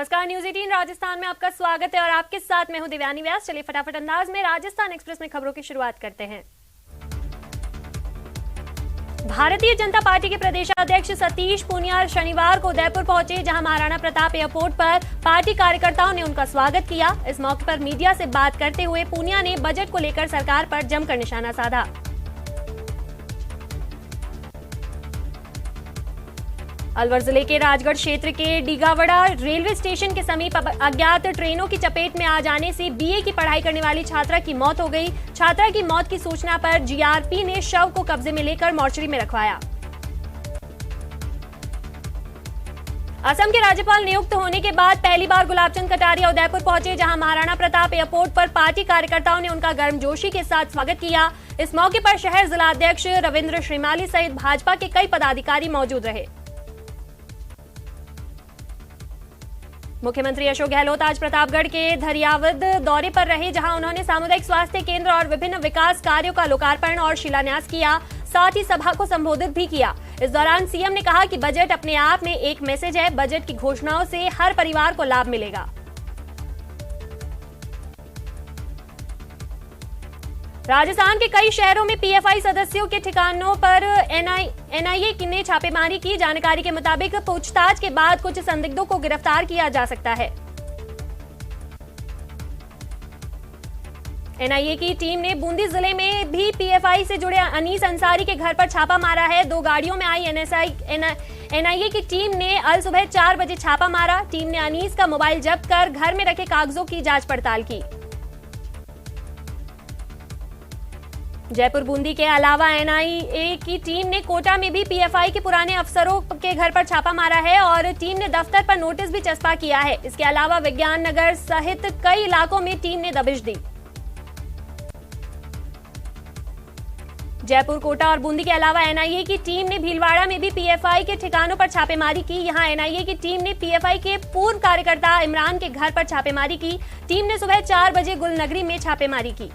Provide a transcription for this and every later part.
नमस्कार, न्यूज 18 राजस्थान में आपका स्वागत है और आपके साथ मैं हूं दिव्यानी व्यास। चलिए फटाफट अंदाज में राजस्थान एक्सप्रेस में खबरों की शुरुआत करते हैं। भारतीय जनता पार्टी के प्रदेशाध्यक्ष सतीश पूनिया शनिवार को उदयपुर पहुंचे, जहां महाराणा प्रताप एयरपोर्ट पर पार्टी कार्यकर्ताओं ने उनका स्वागत किया। इस मौके पर मीडिया से बात करते हुए पूनिया ने बजट को लेकर सरकार पर जमकर निशाना साधा। अलवर जिले के राजगढ़ क्षेत्र के डीगावड़ा रेलवे स्टेशन के समीप अज्ञात ट्रेनों की चपेट में आ जाने से बीए की पढ़ाई करने वाली छात्रा की मौत हो गई। छात्रा की मौत की सूचना पर जीआरपी ने शव को कब्जे में लेकर मोर्चरी में रखवाया। असम के राज्यपाल नियुक्त होने के बाद पहली बार गुलाबचंद कटारिया उदयपुर पहुंचे, जहां महाराणा प्रताप एयरपोर्ट पर पार्टी कार्यकर्ताओं ने उनका गर्मजोशी के साथ स्वागत किया। इस मौके पर शहर जिलाध्यक्ष रविंद्र श्रीमाली सहित भाजपा के कई पदाधिकारी मौजूद रहे। मुख्यमंत्री अशोक गहलोत आज प्रतापगढ़ के धरियावद दौरे पर रहे, जहां उन्होंने सामुदायिक स्वास्थ्य केंद्र और विभिन्न विकास कार्यों का लोकार्पण और शिलान्यास किया। साथ ही सभा को संबोधित भी किया। इस दौरान सीएम ने कहा कि बजट अपने आप में एक मैसेज है। बजट की घोषणाओं से हर परिवार को लाभ मिलेगा। राजस्थान के कई शहरों में पीएफआई सदस्यों के ठिकानों पर एनआईए ने छापेमारी की। जानकारी के मुताबिक पूछताछ के बाद कुछ संदिग्धों को गिरफ्तार किया जा सकता है। एनआईए की टीम ने बूंदी जिले में भी पीएफआई से जुड़े अनीस अंसारी के घर पर छापा मारा है। 2 गाड़ियों में आई एनआईए की टीम ने अल सुबह 4 बजे छापा मारा। टीम ने अनीस का मोबाइल जब्त कर घर में रखे कागजों की जांच पड़ताल की। जयपुर बूंदी के अलावा एनआईए की टीम ने कोटा में भी पीएफआई के पुराने अफसरों के घर पर छापा मारा है और टीम ने दफ्तर पर नोटिस भी चस्पा किया है। इसके अलावा विज्ञान नगर सहित कई इलाकों में टीम ने दबिश दी। जयपुर, कोटा और बूंदी के अलावा एनआईए की टीम ने भीलवाड़ा में भी पीएफआई के ठिकानों पर छापेमारी की। यहां एनआईए की टीम ने पीएफआई के पूर्व कार्यकर्ता इमरान के घर पर छापेमारी की। टीम ने सुबह 4 बजे गुलनगरी में छापेमारी की।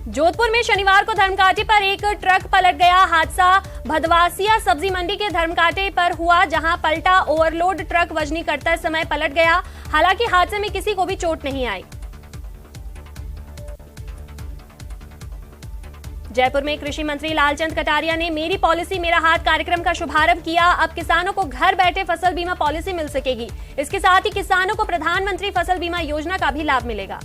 जोधपुर में शनिवार को धर्मकांटे पर एक ट्रक पलट गया। हादसा भदवासिया सब्जी मंडी के धर्मकांटे पर हुआ, जहां पलटा ओवरलोड ट्रक वजनी करते समय पलट गया। हालांकि हादसे में किसी को भी चोट नहीं आई। जयपुर में कृषि मंत्री लालचंद कटारिया ने मेरी पॉलिसी मेरा हाथ कार्यक्रम का शुभारंभ किया। अब किसानों को घर बैठे फसल बीमा पॉलिसी मिल सकेगी। इसके साथ ही किसानों को प्रधानमंत्री फसल बीमा योजना का भी लाभ मिलेगा।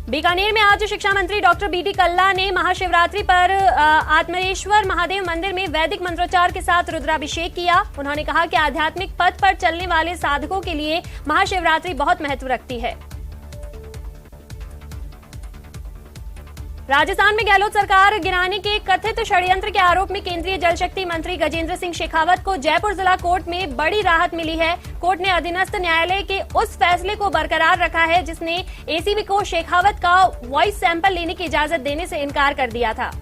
बीकानेर में आज शिक्षा मंत्री डॉक्टर बीडी कल्ला ने महाशिवरात्रि पर आत्मरेश्वर महादेव मंदिर में वैदिक मंत्रोच्चार के साथ रुद्राभिषेक किया। उन्होंने कहा कि आध्यात्मिक पथ पर चलने वाले साधकों के लिए महाशिवरात्रि बहुत महत्व रखती है। राजस्थान में गहलोत सरकार गिराने के कथित षड्यंत्र के आरोप में केंद्रीय जल शक्ति मंत्री गजेंद्र सिंह शेखावत को जयपुर जिला कोर्ट में बड़ी राहत मिली है। कोर्ट ने अधीनस्थ न्यायालय के उस फैसले को बरकरार रखा है जिसने एसीबी को शेखावत का वॉइस सैंपल लेने की इजाजत देने से इनकार कर दिया था।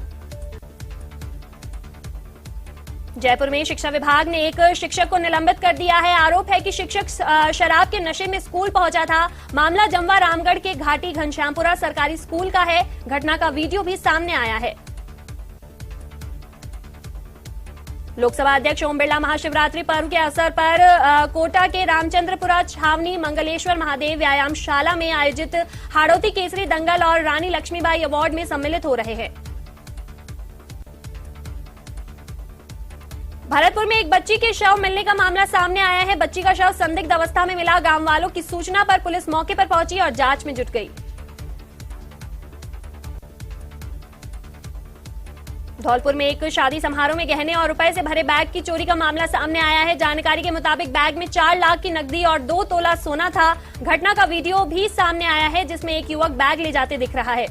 जयपुर में शिक्षा विभाग ने एक शिक्षक को निलंबित कर दिया है। आरोप है कि शिक्षक शराब के नशे में स्कूल पहुंचा था। मामला जमवा रामगढ़ के घाटी घनश्यामपुरा सरकारी स्कूल का है। घटना का वीडियो भी सामने आया है। लोकसभा अध्यक्ष ओम बिरला महाशिवरात्रि पर्व के अवसर पर कोटा के रामचंद्रपुरा छावनी मंगलेश्वर महादेव व्यायामशाला में आयोजित हाड़ौती केसरी दंगल और रानी लक्ष्मीबाई अवार्ड में सम्मिलित हो रहे हैं। भरतपुर में एक बच्ची के शव मिलने का मामला सामने आया है। बच्ची का शव संदिग्ध अवस्था में मिला। गांव वालों की सूचना पर पुलिस मौके पर पहुंची और जांच में जुट गई। धौलपुर में एक शादी समारोह में गहने और रुपए से भरे बैग की चोरी का मामला सामने आया है। जानकारी के मुताबिक बैग में 4 लाख की नकदी और 2 तोला सोना था। घटना का वीडियो भी सामने आया है जिसमें एक युवक बैग ले जाते दिख रहा है।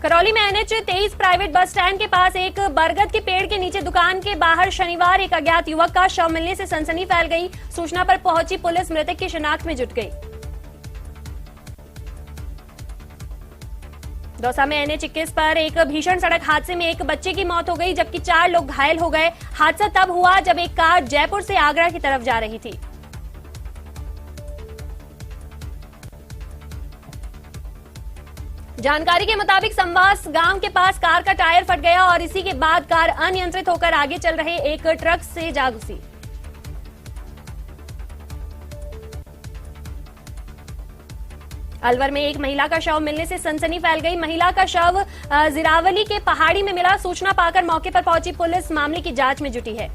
करौली में एनएच 23 प्राइवेट बस स्टैंड के पास एक बरगद के पेड़ के नीचे दुकान के बाहर शनिवार एक अज्ञात युवक का शव मिलने से सनसनी फैल गई। सूचना पर पहुंची पुलिस मृतक की शिनाख्त में जुट गई। दौसा में एनएच 21 पर एक भीषण सड़क हादसे में एक बच्चे की मौत हो गई, जबकि 4 लोग घायल हो गए। हादसा तब हुआ जब एक कार जयपुर से आगरा की तरफ जा रही थी। जानकारी के मुताबिक संवास गांव के पास कार का टायर फट गया और इसी के बाद कार अनियंत्रित होकर आगे चल रहे एक ट्रक से जा घुसी। अलवर में एक महिला का शव मिलने से सनसनी फैल गई। महिला का शव जिरावली के पहाड़ी में मिला। सूचना पाकर मौके पर पहुंची पुलिस मामले की जांच में जुटी है।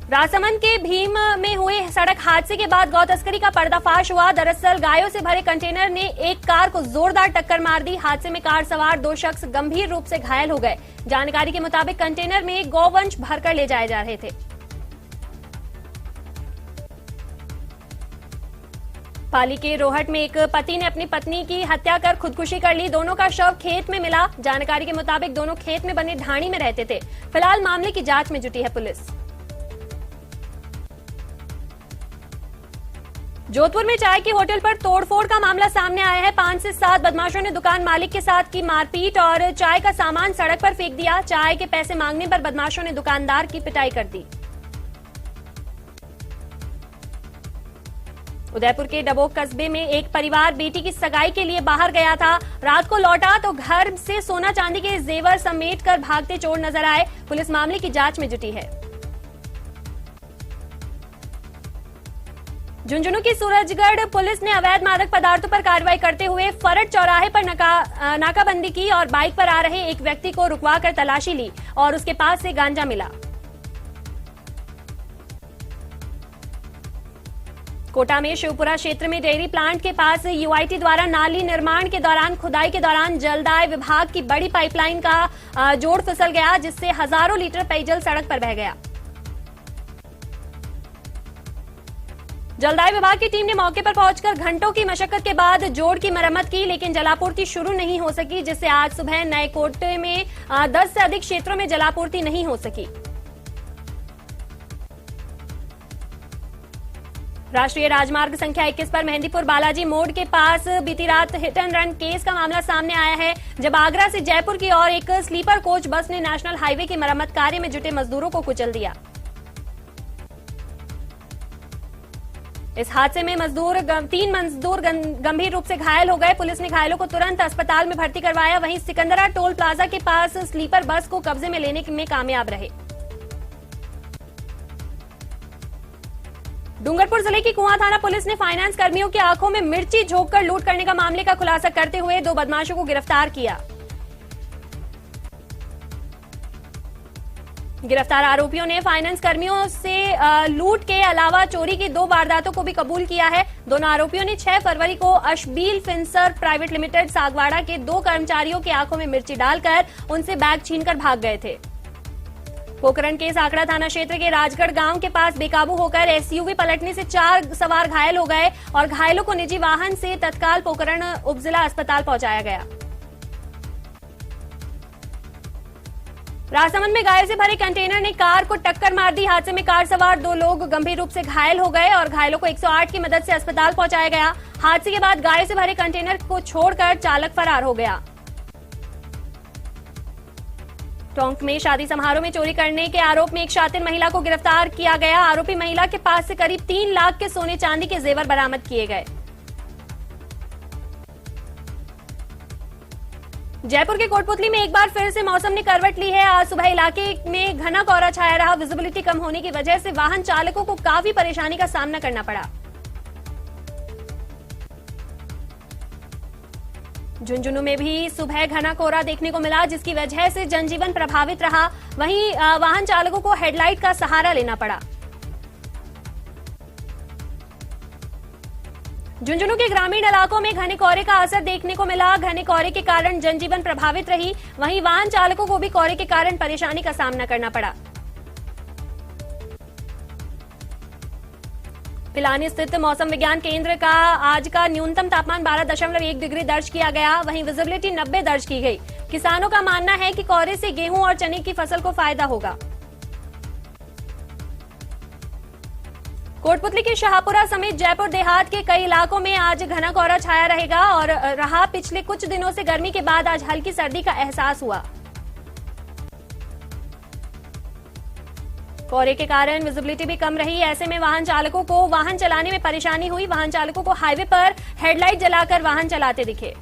राजसमंद के भीम में हुए सड़क हादसे के बाद गौ तस्करी का पर्दाफाश हुआ। दरअसल गायों से भरे कंटेनर ने एक कार को जोरदार टक्कर मार दी। हादसे में कार सवार 2 शख्स गंभीर रूप से घायल हो गए। जानकारी के मुताबिक कंटेनर में गौवंश भरकर ले जाए जा रहे थे। पाली के रोहट में एक पति ने अपनी पत्नी की हत्या कर खुदकुशी कर ली। दोनों का शव खेत में मिला। जानकारी के मुताबिक दोनों खेत में बने ढाणी में रहते थे। फिलहाल मामले की जांच में जुटी है पुलिस। जोधपुर में चाय के होटल पर तोड़फोड़ का मामला सामने आया है। 5 से 7 बदमाशों ने दुकान मालिक के साथ की मारपीट और चाय का सामान सड़क पर फेंक दिया। चाय के पैसे मांगने पर बदमाशों ने दुकानदार की पिटाई कर दी। उदयपुर के डबोक कस्बे में एक परिवार बेटी की सगाई के लिए बाहर गया था। रात को लौटा तो घर से सोना चांदी के जेवर समेट कर भागते चोर नजर आए। पुलिस मामले की जांच में जुटी है। झुंझुनू की सूरजगढ़ पुलिस ने अवैध मादक पदार्थों पर कार्रवाई करते हुए फरट चौराहे पर नाकाबंदी की और बाइक पर आ रहे एक व्यक्ति को रुकवाकर तलाशी ली और उसके पास से गांजा मिला। कोटा में शिवपुरा क्षेत्र में डेयरी प्लांट के पास यूआईटी द्वारा नाली निर्माण के दौरान खुदाई के दौरान जलदाय विभाग की बड़ी पाइपलाइन का जोड़ फिसल गया, जिससे हजारों लीटर पेयजल सड़क पर बह गया। जलदाय विभाग की टीम ने मौके पर पहुंचकर घंटों की मशक्कत के बाद जोड़ की मरम्मत की, लेकिन जलापूर्ति शुरू नहीं हो सकी, जिससे आज सुबह नए कोटे में 10 से अधिक क्षेत्रों में जलापूर्ति नहीं हो सकी। राष्ट्रीय राजमार्ग संख्या 21 पर मेहंदीपुर बालाजी मोड़ के पास बीती रात हिट एंड रन केस का मामला सामने आया है, जब आगरा से जयपुर की ओर एक स्लीपर कोच बस ने नेशनल हाईवे की मरम्मत कार्य में जुटे मजदूरों को कुचल दिया। इस हादसे में 3 मजदूर गंभीर रूप से घायल हो गए। पुलिस ने घायलों को तुरंत अस्पताल में भर्ती करवाया। वहीं सिकंदरा टोल प्लाजा के पास स्लीपर बस को कब्जे में लेने में कामयाब रहे। डूंगरपुर जिले की कुआं थाना पुलिस ने फाइनेंस कर्मियों की आंखों में मिर्ची झोंककर लूट करने का मामले का खुलासा करते हुए 2 बदमाशों को गिरफ्तार किया। गिरफ्तार आरोपियों ने फाइनेंस कर्मियों से लूट के अलावा चोरी की 2 वारदातों को भी कबूल किया है। दोनों आरोपियों ने 6 फरवरी को अशबील फिनसर प्राइवेट लिमिटेड सागवाड़ा के 2 कर्मचारियों की आंखों में मिर्ची डालकर उनसे बैग छीनकर भाग गए थे। पोखरण के साकड़ा थाना क्षेत्र के राजगढ़ गांव के पास बेकाबू होकर एसयूवी पलटने से 4 सवार घायल हो गए और घायलों को निजी वाहन से तत्काल पोखरण उपजिला अस्पताल पहुंचाया गया। राजसमंद में गाय से भरे कंटेनर ने कार को टक्कर मार दी। हादसे में कार सवार 2 लोग गंभीर रूप से घायल हो गए और घायलों को 108 की मदद से अस्पताल पहुंचाया गया। हादसे के बाद गाय से भरे कंटेनर को छोड़कर चालक फरार हो गया। टोंक में शादी समारोह में चोरी करने के आरोप में एक शातिर महिला को गिरफ्तार किया गया। आरोपी महिला के पास से करीब 3 लाख के सोने चांदी के जेवर बरामद किए गए। जयपुर के कोटपुतली में एक बार फिर से मौसम ने करवट ली है। आज सुबह इलाके में घना कोहरा छाया रहा। विजिबिलिटी कम होने की वजह से वाहन चालकों को काफी परेशानी का सामना करना पड़ा। झुंझुनू में भी सुबह घना कोहरा देखने को मिला, जिसकी वजह से जनजीवन प्रभावित रहा। वहीं वाहन चालकों को हेडलाइट का सहारा लेना पड़ा। झुंझुनू के ग्रामीण इलाकों में घने कोहरे का असर देखने को मिला। घने कोहरे के कारण जनजीवन प्रभावित रही। वहीं वाहन चालकों को भी कोहरे के कारण परेशानी का सामना करना पड़ा। पिलानी स्थित मौसम विज्ञान केंद्र का आज का न्यूनतम तापमान 12.1 डिग्री दर्ज किया गया। वहीं विजिबिलिटी 90 दर्ज की गई। किसानों का मानना है कि कोहरे से गेहूं और चने की फसल को फायदा होगा। कोटपुतली के शाहपुरा समेत जयपुर देहात के कई इलाकों में आज घना कोहरा छाया रहेगा और रहा। पिछले कुछ दिनों से गर्मी के बाद आज हल्की सर्दी का एहसास हुआ। कोहरे के कारण विजिबिलिटी भी कम रही। ऐसे में वाहन चालकों को वाहन चलाने में परेशानी हुई। वाहन चालकों को हाईवे पर हेडलाइट जलाकर वाहन चलाते दिखे।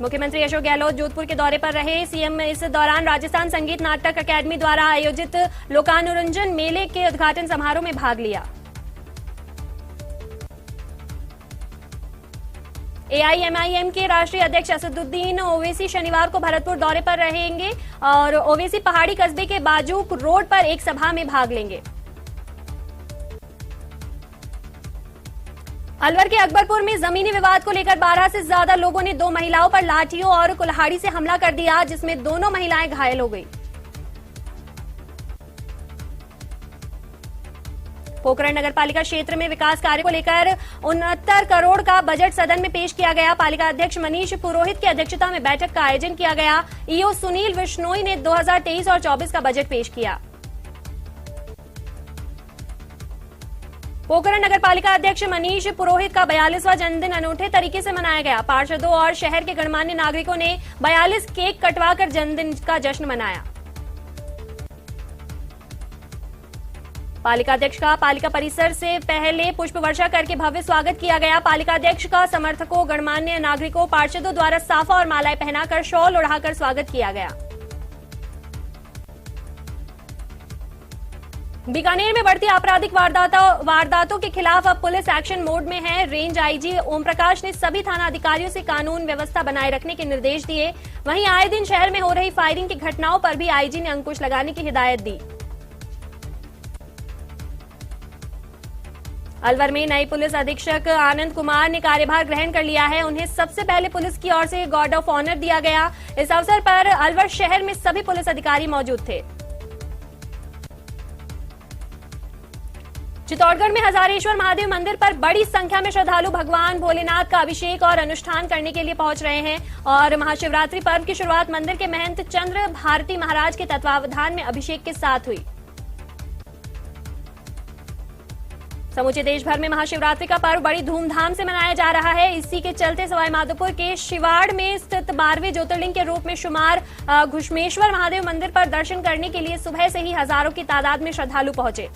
मुख्यमंत्री अशोक गहलोत जोधपुर के दौरे पर रहे। सीएम इस दौरान राजस्थान संगीत नाटक अकादमी द्वारा आयोजित लोकानुरंजन मेले के उद्घाटन समारोह में भाग लिया। एआईएमआईएम के राष्ट्रीय अध्यक्ष असदुद्दीन ओवैसी शनिवार को भरतपुर दौरे पर रहेंगे और ओवैसी पहाड़ी कस्बे के बाजूक रोड पर एक सभा में भाग लेंगे। अलवर के अकबरपुर में जमीनी विवाद को लेकर 12 से ज्यादा लोगों ने 2 महिलाओं पर लाठियों और कुल्हाड़ी से हमला कर दिया, जिसमें दोनों महिलाएं घायल हो गई। पोखरण नगरपालिका क्षेत्र में विकास कार्य को लेकर 69 करोड़ का बजट सदन में पेश किया गया। पालिका अध्यक्ष मनीष पुरोहित की अध्यक्षता में बैठक का आयोजन किया गया। ईओ सुनील विश्नोई ने 2023 और 24 का बजट पेश किया। पोखरण नगरपालिका अध्यक्ष मनीष पुरोहित का 42वां जन्मदिन अनूठे तरीके से मनाया गया। पार्षदों और शहर के गणमान्य नागरिकों ने 42 केक कटवाकर जन्मदिन का जश्न मनाया। पालिका अध्यक्ष का पालिका परिसर से पहले पुष्प वर्षा करके भव्य स्वागत किया गया। पालिका अध्यक्ष का समर्थकों, गणमान्य नागरिकों, पार्षदों द्वारा साफा और मालाएं पहनाकर शॉल ओढ़ाकर स्वागत किया गया। बीकानेर में बढ़ती आपराधिक वारदातों के खिलाफ अब पुलिस एक्शन मोड में है। रेंज आईजी ओम प्रकाश ने सभी थाना अधिकारियों से कानून व्यवस्था बनाए रखने के निर्देश दिए। वहीं आए दिन शहर में हो रही फायरिंग की घटनाओं पर भी आईजी ने अंकुश लगाने की हिदायत दी। अलवर में नए पुलिस अधीक्षक आनंद कुमार ने कार्यभार ग्रहण कर लिया है। उन्हें सबसे पहले पुलिस की ओर से गार्ड ऑफ ऑनर दिया गया। इस अवसर पर अलवर शहर में सभी पुलिस अधिकारी मौजूद थे। चित्तौड़गढ़ में हजारेश्वर महादेव मंदिर पर बड़ी संख्या में श्रद्धालु भगवान भोलेनाथ का अभिषेक और अनुष्ठान करने के लिए पहुंच रहे हैं और महाशिवरात्रि पर्व की शुरुआत मंदिर के महंत चंद्र भारती महाराज के तत्वावधान में अभिषेक के साथ हुई। समूचे देश भर में महाशिवरात्रि का पर्व बड़ी धूमधाम से मनाया जा रहा है। इसी के चलते सवाईमाधोपुर के शिवाड़ में स्थित 12वें ज्योतिर्लिंग के रूप में शुमार घुश्मेश्वर महादेव मंदिर पर दर्शन करने के लिए सुबह से ही हजारों की तादाद में श्रद्धालु पहुंचे।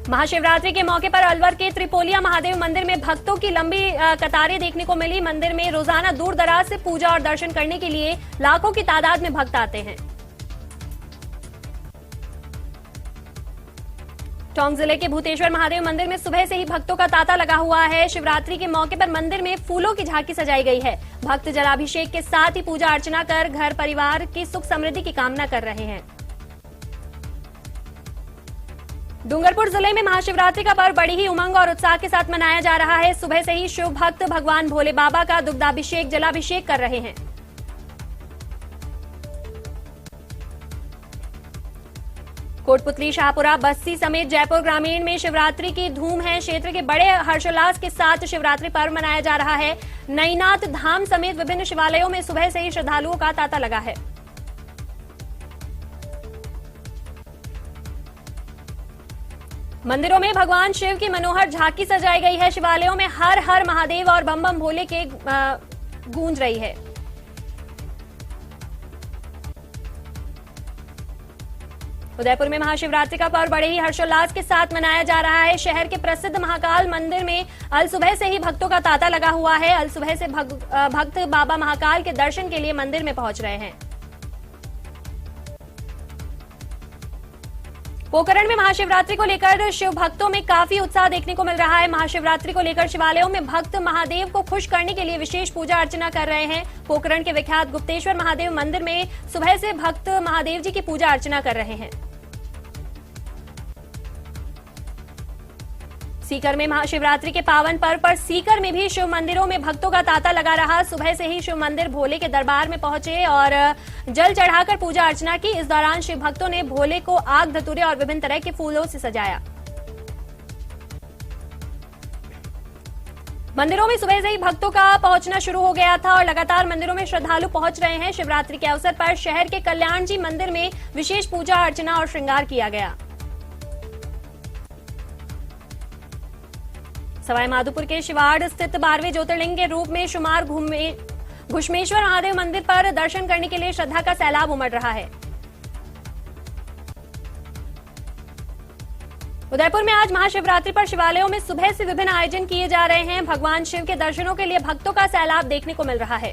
महाशिवरात्रि के मौके पर अलवर के त्रिपोलिया महादेव मंदिर में भक्तों की लंबी कतारें देखने को मिली। मंदिर में रोजाना दूर दराज से पूजा और दर्शन करने के लिए लाखों की तादाद में भक्त आते हैं। टोंक जिले के भूतेश्वर महादेव मंदिर में सुबह से ही भक्तों का तांता लगा हुआ है। शिवरात्रि के मौके पर मंदिर में फूलों की झांकी सजाई गई है। भक्त जलाभिषेक के साथ ही पूजा अर्चना कर घर परिवार की सुख समृद्धि की कामना कर रहे हैं। डूंगरपुर जिले में महाशिवरात्रि का पर्व बड़ी ही उमंग और उत्साह के साथ मनाया जा रहा है। सुबह से ही शिव भक्त भगवान भोले बाबा का दुग्धाभिषेक जलाभिषेक कर रहे हैं। कोटपुतली, शाहपुरा, बस्सी समेत जयपुर ग्रामीण में शिवरात्रि की धूम है। क्षेत्र के बड़े हर्षोल्लास के साथ शिवरात्रि पर्व मनाया जा रहा है। नईनाथ धाम समेत विभिन्न शिवालयों में सुबह से ही श्रद्धालुओं का तांता लगा है। मंदिरों में भगवान शिव की मनोहर झांकी सजाई गई है। शिवालयों में हर हर महादेव और बम बम भोले के गूंज रही है। उदयपुर में महाशिवरात्रि का पर्व बड़े ही हर्षोल्लास के साथ मनाया जा रहा है। शहर के प्रसिद्ध महाकाल मंदिर में अल सुबह से ही भक्तों का तांता लगा हुआ है। अल सुबह से भक्त बाबा महाकाल के दर्शन के लिए मंदिर में पहुंच रहे हैं। पोखरण में महाशिवरात्रि को लेकर शिव भक्तों में काफी उत्साह देखने को मिल रहा है। महाशिवरात्रि को लेकर शिवालयों में भक्त महादेव को खुश करने के लिए विशेष पूजा अर्चना कर रहे हैं। पोखरण के विख्यात गुप्तेश्वर महादेव मंदिर में सुबह से भक्त महादेव जी की पूजा अर्चना कर रहे हैं। सीकर में महाशिवरात्रि के पावन पर्व पर सीकर में भी शिव मंदिरों में भक्तों का तांता लगा रहा। सुबह से ही शिव मंदिर भोले के दरबार में पहुंचे और जल चढ़ाकर पूजा अर्चना की। इस दौरान शिव भक्तों ने भोले को आग, धतूरे और विभिन्न तरह के फूलों से सजाया। मंदिरों में सुबह से ही भक्तों का पहुंचना शुरू हो गया था और लगातार मंदिरों में श्रद्धालु पहुंच रहे हैं। शिवरात्रि के अवसर पर शहर के कल्याण जी मंदिर में विशेष पूजा अर्चना और श्रृंगार किया गया। सवाईमाधोपुर के शिवाड़ स्थित 12वें ज्योतिर्लिंग के रूप में शुमार घुश्मेश्वर महादेव मंदिर पर दर्शन करने के लिए श्रद्धा का सैलाब उमड़ रहा है। उदयपुर में आज महाशिवरात्रि पर शिवालयों में सुबह से विभिन्न आयोजन किए जा रहे हैं। भगवान शिव के दर्शनों के लिए भक्तों का सैलाब देखने को मिल रहा है।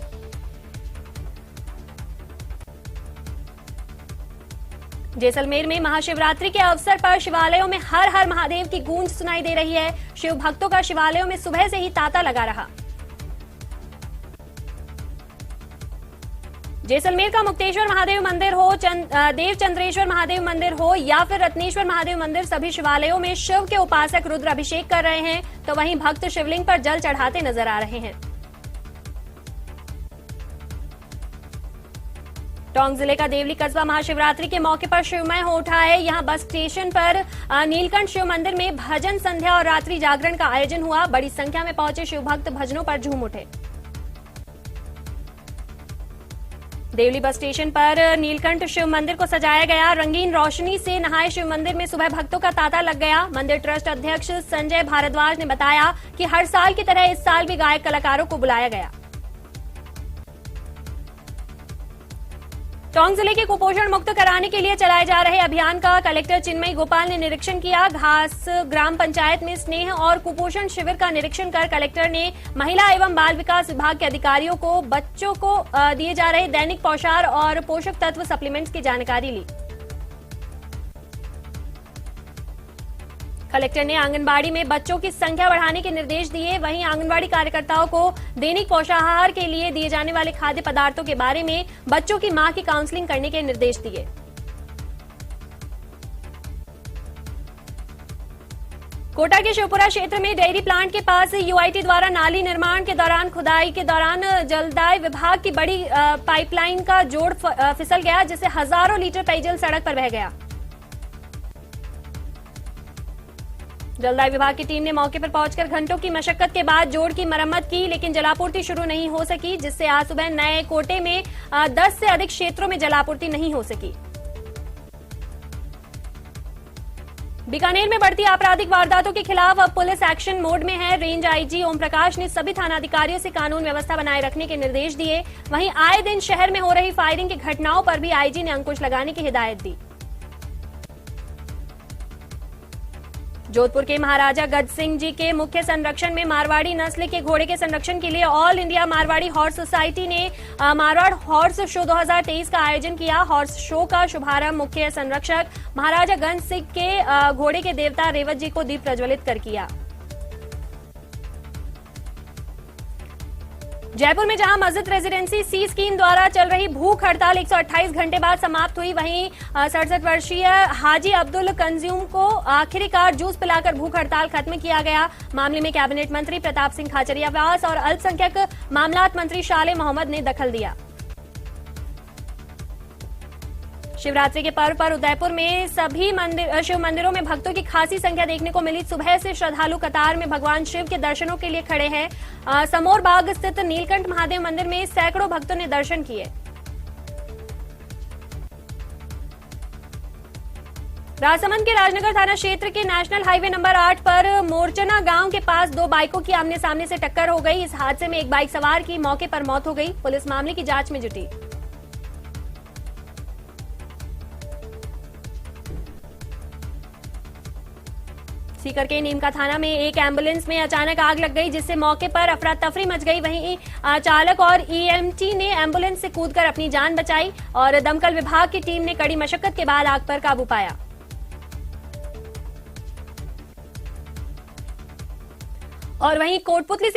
जैसलमेर में महाशिवरात्रि के अवसर पर शिवालयों में हर हर महादेव की गूंज सुनाई दे रही है। शिव भक्तों का शिवालयों में सुबह से ही तांता लगा रहा। जैसलमेर का मुक्तेश्वर महादेव मंदिर हो, देवचंद्रेश्वर महादेव मंदिर हो या फिर रत्नेश्वर महादेव मंदिर, सभी शिवालयों में शिव के उपासक रुद्र अभिषेक कर रहे हैं, तो वहीं भक्त शिवलिंग पर जल चढ़ाते नजर आ रहे हैं। टोंक जिले का देवली कस्बा महाशिवरात्रि के मौके पर शिवमय हो उठा है। यहां बस स्टेशन पर नीलकंठ शिव मंदिर में भजन संध्या और रात्रि जागरण का आयोजन हुआ। बड़ी संख्या में पहुंचे शिव भक्त भजनों पर झूम उठे। देवली बस स्टेशन पर नीलकंठ शिव मंदिर को सजाया गया। रंगीन रोशनी से नहाए शिव मंदिर में सुबह भक्तों का तांता लग गया। मंदिर ट्रस्ट अध्यक्ष संजय भारद्वाज ने बताया कि हर साल की तरह इस साल भी गायक कलाकारों को बुलाया गया। टोंक जिले के कुपोषण मुक्त कराने के लिए चलाए जा रहे अभियान का कलेक्टर चिन्मयी गोपाल ने निरीक्षण किया। घास ग्राम पंचायत में स्नेह और कुपोषण शिविर का निरीक्षण कर कलेक्टर ने महिला एवं बाल विकास विभाग के अधिकारियों को बच्चों को दिए जा रहे दैनिक पोषाहार और पोषक तत्व सप्लीमेंट्स की जानकारी ली। कलेक्टर ने आंगनबाड़ी में बच्चों की संख्या बढ़ाने के निर्देश दिए। वहीं आंगनबाड़ी कार्यकर्ताओं को दैनिक पोषाहार के लिए दिए जाने वाले खाद्य पदार्थों के बारे में बच्चों की मां की काउंसलिंग करने के निर्देश दिए। कोटा के शिवपुरा क्षेत्र में डेयरी प्लांट के पास यूआईटी द्वारा नाली निर्माण के दौरान खुदाई के दौरान जलदाय विभाग की बड़ी पाइपलाइन का जोड़ फिसल गया, जिससे हजारों लीटर पेयजल सड़क पर बह गया। जलदाय विभाग की टीम ने मौके पर पहुंचकर घंटों की मशक्कत के बाद जोड़ की मरम्मत की, लेकिन जलापूर्ति शुरू नहीं हो सकी, जिससे आज सुबह नए कोटे में 10 से अधिक क्षेत्रों में जलापूर्ति नहीं हो सकी। बीकानेर में बढ़ती आपराधिक वारदातों के खिलाफ अब पुलिस एक्शन मोड में है। रेंज आईजी ओम प्रकाश ने सभी थानाधिकारियों से कानून व्यवस्था बनाए रखने के निर्देश दिए। वहीं आए दिन शहर में हो रही फायरिंग की घटनाओं पर भी आईजी ने अंकुश लगाने की हिदायत दी। जोधपुर के महाराजा गज सिंह जी के मुख्य संरक्षण में मारवाड़ी नस्ल के घोड़े के संरक्षण के लिए all India Marwari horse society ने मारवाड़ हॉर्स शो 2023 का आयोजन किया। हॉर्स शो का शुभारंभ मुख्य संरक्षक महाराजा गज सिंह के घोड़े के देवता रेवत जी को दीप प्रज्वलित कर किया। जयपुर में जहां मस्जिद रेजिडेंसी सी स्कीम द्वारा चल रही भूख हड़ताल 128 घंटे बाद समाप्त हुई, वहीं 67 वर्षीय हाजी अब्दुल कंज्यूम को आखिरकार जूस पिलाकर भूख हड़ताल खत्म किया गया। मामले में कैबिनेट मंत्री प्रताप सिंह खाचरियावास और अल्पसंख्यक मामलात मंत्री शाले मोहम्मद ने दखल दिया। शिवरात्रि के पर्व पर उदयपुर में सभी शिव मंदिरों में भक्तों की खासी संख्या देखने को मिली। सुबह से श्रद्धालु कतार में भगवान शिव के दर्शनों के लिए खड़े हैं। समोर बाग स्थित नीलकंठ महादेव मंदिर में सैकड़ों भक्तों ने दर्शन किए। राजसमंद के राजनगर थाना क्षेत्र के नेशनल हाईवे नंबर 8 पर मोरचना गांव के पास दो बाइकों की आमने सामने से टक्कर हो गई। इस हादसे में एक बाइक सवार की मौके पर मौत हो गई। पुलिस मामले की जांच में जुटी। सीकर के नीमका थाना में एक एम्बुलेंस में अचानक आग लग गई, जिससे मौके पर अफरा तफरी मच गई। वहीं चालक और ईएमटी ने एम्बुलेंस से कूदकर अपनी जान बचाई और दमकल विभाग की टीम ने कड़ी मशक्कत के बाद आग पर काबू पाया। और वहीं कोटपुतली से